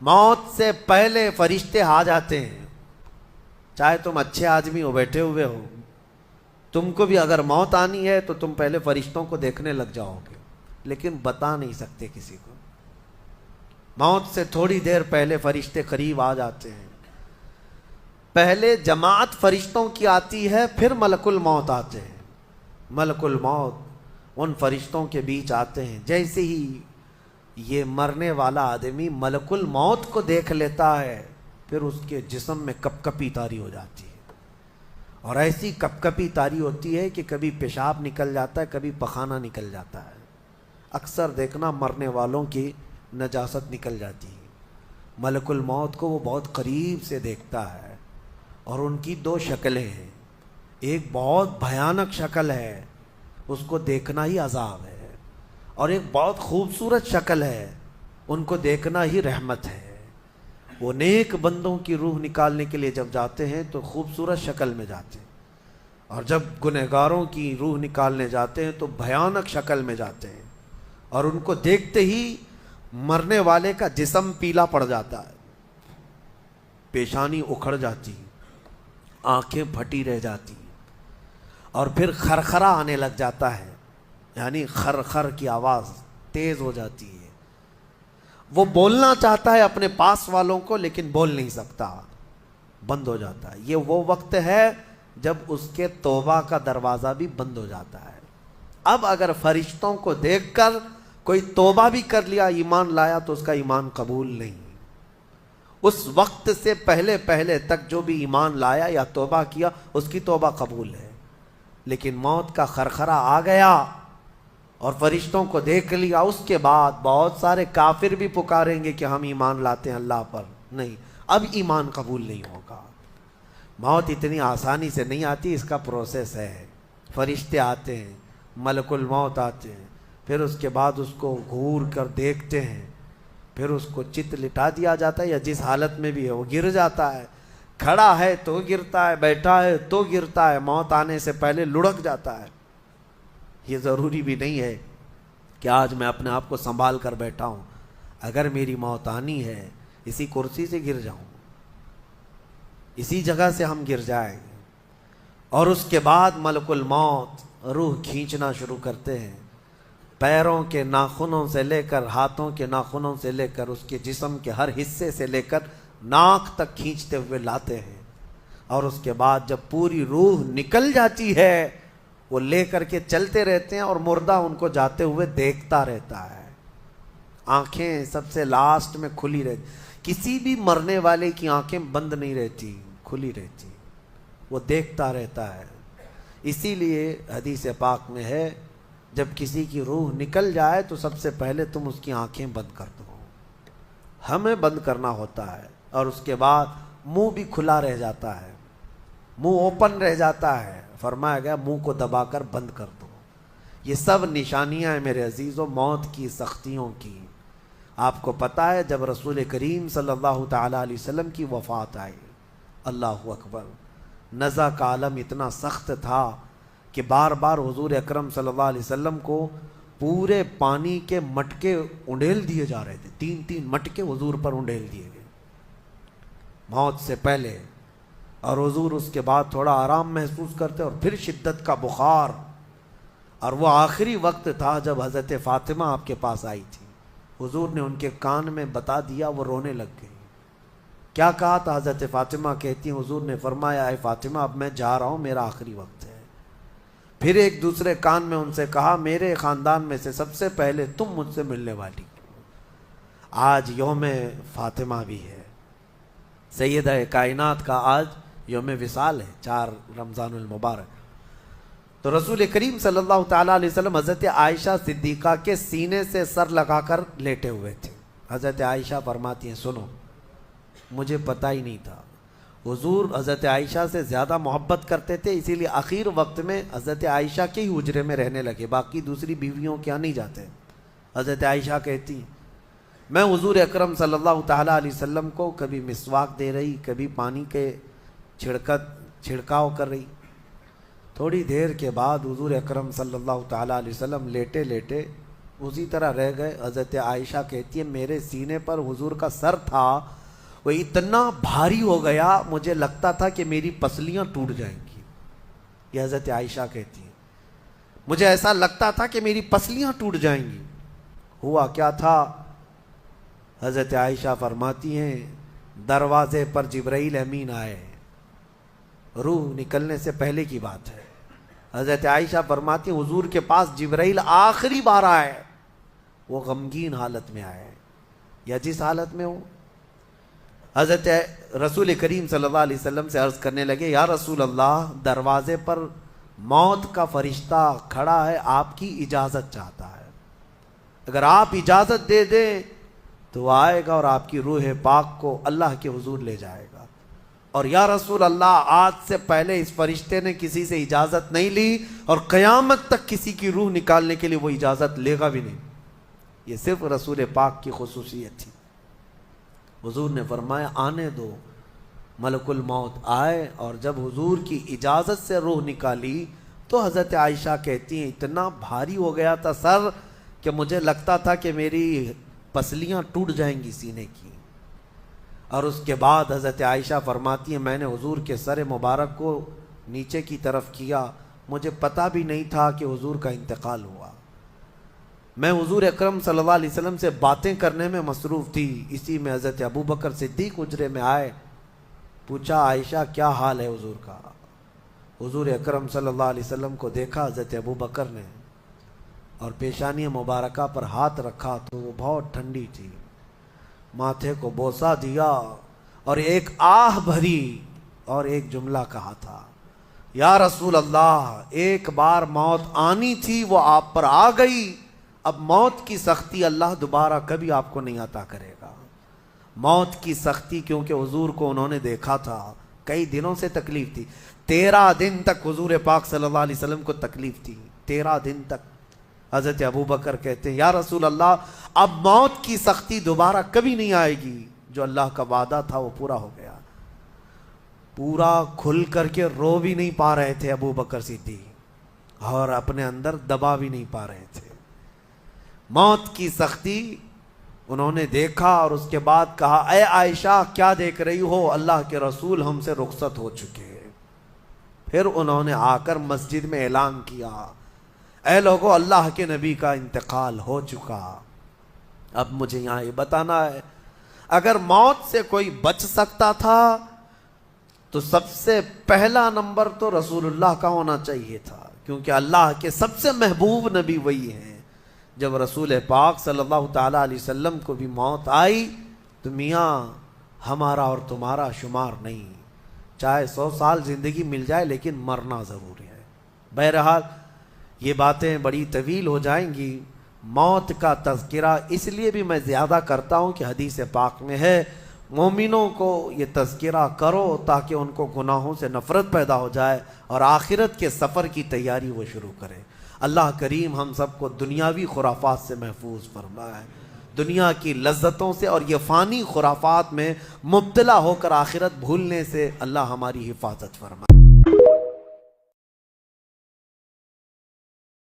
موت سے پہلے فرشتے آ جاتے ہیں. چاہے تم اچھے آدمی ہو, بیٹھے ہوئے ہو, تم کو بھی اگر موت آنی ہے تو تم پہلے فرشتوں کو دیکھنے لگ جاؤ گے, لیکن بتا نہیں سکتے کسی کو. موت سے تھوڑی دیر پہلے فرشتے قریب آ جاتے ہیں. پہلے جماعت فرشتوں کی آتی ہے, پھر ملک الموت آتے ہیں. ملک الموت ان فرشتوں کے بیچ آتے ہیں. جیسے ہی یہ مرنے والا آدمی ملک الموت کو دیکھ لیتا ہے, پھر اس کے جسم میں کپ کپی طاری ہو جاتی ہے. اور ایسی کپ کپی طاری ہوتی ہے کہ کبھی پیشاب نکل جاتا ہے, کبھی پخانہ نکل جاتا ہے. اکثر دیکھنا مرنے والوں کی نجاست نکل جاتی ہے. ملک الموت کو وہ بہت قریب سے دیکھتا ہے, اور ان کی دو شکلیں ہیں. ایک بہت بھیانک شکل ہے, اس کو دیکھنا ہی عذاب ہے, اور ایک بہت خوبصورت شکل ہے, ان کو دیکھنا ہی رحمت ہے. وہ نیک بندوں کی روح نکالنے کے لیے جب جاتے ہیں تو خوبصورت شکل میں جاتے ہیں, اور جب گنہگاروں کی روح نکالنے جاتے ہیں تو بھیانک شکل میں جاتے ہیں. اور ان کو دیکھتے ہی مرنے والے کا جسم پیلا پڑ جاتا ہے, پیشانی اکھڑ جاتی, آنکھیں پھٹی رہ جاتی, اور پھر خرخرا آنے لگ جاتا ہے, یعنی خر کی آواز تیز ہو جاتی ہے. وہ بولنا چاہتا ہے اپنے پاس والوں کو, لیکن بول نہیں سکتا, بند ہو جاتا ہے. یہ وہ وقت ہے جب اس کے توبہ کا دروازہ بھی بند ہو جاتا ہے. اب اگر فرشتوں کو دیکھ کر کوئی توبہ بھی کر لیا, ایمان لایا, تو اس کا ایمان قبول نہیں. اس وقت سے پہلے پہلے تک جو بھی ایمان لایا یا توبہ کیا, اس کی توبہ قبول ہے. لیکن موت کا خرخرا آ گیا اور فرشتوں کو دیکھ لیا, اس کے بعد بہت سارے کافر بھی پکاریں گے کہ ہم ایمان لاتے ہیں اللہ پر. نہیں, اب ایمان قبول نہیں ہوگا. موت اتنی آسانی سے نہیں آتی, اس کا پروسیس ہے. فرشتے آتے ہیں, ملک الموت آتے ہیں, پھر اس کے بعد اس کو گھور کر دیکھتے ہیں, پھر اس کو چت لٹا دیا جاتا ہے, یا جس حالت میں بھی ہے وہ گر جاتا ہے. کھڑا ہے تو گرتا ہے, بیٹھا ہے تو گرتا ہے, موت آنے سے پہلے لڑک جاتا ہے. یہ ضروری بھی نہیں ہے کہ آج میں اپنے آپ کو سنبھال کر بیٹھا ہوں. اگر میری موت آنی ہے, اسی کرسی سے گر جاؤں, اسی جگہ سے ہم گر جائیں. اور اس کے بعد ملک الموت روح کھینچنا شروع کرتے ہیں. پیروں کے ناخنوں سے لے کر, ہاتھوں کے ناخنوں سے لے کر, اس کے جسم کے ہر حصے سے لے کر ناک تک کھینچتے ہوئے لاتے ہیں. اور اس کے بعد جب پوری روح نکل جاتی ہے, وہ لے کر کے چلتے رہتے ہیں, اور مردہ ان کو جاتے ہوئے دیکھتا رہتا ہے. آنکھیں سب سے لاسٹ میں کھلی رہتی. کسی بھی مرنے والے کی آنکھیں بند نہیں رہتی, کھلی رہتی, وہ دیکھتا رہتا ہے. اسی لیے حدیث پاک میں ہے, جب کسی کی روح نکل جائے تو سب سے پہلے تم اس کی آنکھیں بند کر دو. ہمیں بند کرنا ہوتا ہے, اور اس کے بعد منہ بھی کھلا رہ جاتا ہے, منہ اوپن رہ جاتا ہے. فرمایا گیا منہ کو دبا کر بند کر دو. یہ سب نشانیاں ہیں میرے عزیزوں موت کی سختیوں کی. آپ کو پتہ ہے جب رسول کریم صلی اللہ تعالی علیہ وسلم کی وفات آئی, اللہ اکبر, نزع کا عالم اتنا سخت تھا کہ بار بار حضور اکرم صلی اللہ علیہ وسلم کو پورے پانی کے مٹکے انڈیل دیے جا رہے تھے. 3 مٹکے حضور پر انڈیل دیے گئے موت سے پہلے, اور حضور اس کے بعد تھوڑا آرام محسوس کرتے, اور پھر شدت کا بخار. اور وہ آخری وقت تھا جب حضرت فاطمہ آپ کے پاس آئی تھی. حضور نے ان کے کان میں بتا دیا, وہ رونے لگ گئی. کیا کہا تھا حضرت فاطمہ کہتی ہیں, حضور نے فرمایا اے فاطمہ اب میں جا رہا ہوں, میرا آخری وقت ہے. پھر ایک دوسرے کان میں ان سے کہا میرے خاندان میں سے سب سے پہلے تم مجھ سے ملنے والی. آج یوم فاطمہ بھی ہے, سیدہ کائنات کا آج یوم وصال ہے, 4 رمضان المبارک. تو رسول کریم صلی اللہ تعالیٰ علیہ وسلم حضرت عائشہ صدیقہ کے سینے سے سر لگا کر لیٹے ہوئے تھے. حضرت عائشہ فرماتی ہیں سنو, مجھے پتہ ہی نہیں تھا. حضور حضرت عائشہ سے زیادہ محبت کرتے تھے, اسی لیے آخر وقت میں حضرت عائشہ کے ہی حجرے میں رہنے لگے, باقی دوسری بیویوں کے یہاں نہیں جاتے. حضرت عائشہ کہتی میں حضور اکرم صلی اللہ تعالیٰ علیہ وسلم کو کبھی مسواک دے رہی, کبھی پانی کے چھڑکاؤ کر رہی. تھوڑی دیر کے بعد حضور اکرم صلی اللہ تعالیٰ علیہ وسلم لیٹے لیٹے اسی طرح رہ گئے. حضرت عائشہ کہتی ہے میرے سینے پر حضور کا سر تھا وہ اتنا بھاری ہو گیا مجھے لگتا تھا کہ میری پسلیاں ٹوٹ جائیں گی. یہ حضرت عائشہ کہتی ہے مجھے ایسا لگتا تھا کہ میری پسلیاں ٹوٹ جائیں گی. ہوا کیا تھا؟ حضرت عائشہ فرماتی ہیں دروازے پر جبرائیل امین آئے. روح نکلنے سے پہلے کی بات ہے. حضرت عائشہ فرماتی ہیں حضور کے پاس جبرائیل آخری بار آئے. وہ غمگین حالت میں آئے یا جس حالت میں ہو. حضرت رسول کریم صلی اللہ علیہ وسلم سے عرض کرنے لگے یا رسول اللہ دروازے پر موت کا فرشتہ کھڑا ہے آپ کی اجازت چاہتا ہے. اگر آپ اجازت دے دیں تو وہ آئے گا اور آپ کی روح پاک کو اللہ کے حضور لے جائے گا. اور یا رسول اللہ آج سے پہلے اس فرشتے نے کسی سے اجازت نہیں لی اور قیامت تک کسی کی روح نکالنے کے لیے وہ اجازت لے گا بھی نہیں. یہ صرف رسول پاک کی خصوصیت تھی. حضور نے فرمایا آنے دو. ملک الموت آئے اور جب حضور کی اجازت سے روح نکالی تو حضرت عائشہ کہتی ہیں اتنا بھاری ہو گیا تھا سر کہ مجھے لگتا تھا کہ میری پسلیاں ٹوٹ جائیں گی سینے کی. اور اس کے بعد حضرت عائشہ فرماتی ہیں میں نے حضور کے سر مبارک کو نیچے کی طرف کیا. مجھے پتہ بھی نہیں تھا کہ حضور کا انتقال ہوا. میں حضور اکرم صلی اللہ علیہ وسلم سے باتیں کرنے میں مصروف تھی. اسی میں حضرت ابو بکر صدیق حجرے میں آئے. پوچھا عائشہ کیا حال ہے حضور کا؟ حضور اکرم صلی اللہ علیہ وسلم کو دیکھا حضرت ابو بکر نے اور پیشانی مبارکہ پر ہاتھ رکھا تو وہ بہت ٹھنڈی تھی. ماتھے کو بوسہ دیا اور ایک آہ بھری اور ایک جملہ کہا تھا یا رسول اللہ ایک بار موت آنی تھی وہ آپ پر آ گئی. اب موت کی سختی اللہ دوبارہ کبھی آپ کو نہیں عطا کرے گا. موت کی سختی کیونکہ حضور کو انہوں نے دیکھا تھا. کئی دنوں سے تکلیف تھی. 13 دن تک حضور پاک صلی اللہ علیہ وسلم کو تکلیف تھی. 13 دن تک. حضرت ابو بکر کہتے ہیں یا رسول اللہ اب موت کی سختی دوبارہ کبھی نہیں آئے گی. جو اللہ کا وعدہ تھا وہ پورا ہو گیا. پورا کھل کر کے رو بھی نہیں پا رہے تھے ابو بکر صدیق اور اپنے اندر دبا بھی نہیں پا رہے تھے. موت کی سختی انہوں نے دیکھا اور اس کے بعد کہا اے عائشہ کیا دیکھ رہی ہو؟ اللہ کے رسول ہم سے رخصت ہو چکے. پھر انہوں نے آ کر مسجد میں اعلان کیا اے لوگو اللہ کے نبی کا انتقال ہو چکا. اب مجھے یہاں یہ بتانا ہے اگر موت سے کوئی بچ سکتا تھا تو سب سے پہلا نمبر تو رسول اللہ کا ہونا چاہیے تھا کیونکہ اللہ کے سب سے محبوب نبی وہی ہیں. جب رسول پاک صلی اللہ تعالیٰ علیہ وسلم کو بھی موت آئی تو میاں ہمارا اور تمہارا شمار نہیں. چاہے 100 سال زندگی مل جائے لیکن مرنا ضروری ہے. بہرحال یہ باتیں بڑی طویل ہو جائیں گی. موت کا تذکرہ اس لیے بھی میں زیادہ کرتا ہوں کہ حدیث پاک میں ہے مومنوں کو یہ تذکرہ کرو تاکہ ان کو گناہوں سے نفرت پیدا ہو جائے اور آخرت کے سفر کی تیاری وہ شروع کریں. اللہ کریم ہم سب کو دنیاوی خرافات سے محفوظ فرمائے. دنیا کی لذتوں سے اور یہ فانی خرافات میں مبتلا ہو کر آخرت بھولنے سے اللہ ہماری حفاظت فرمائے.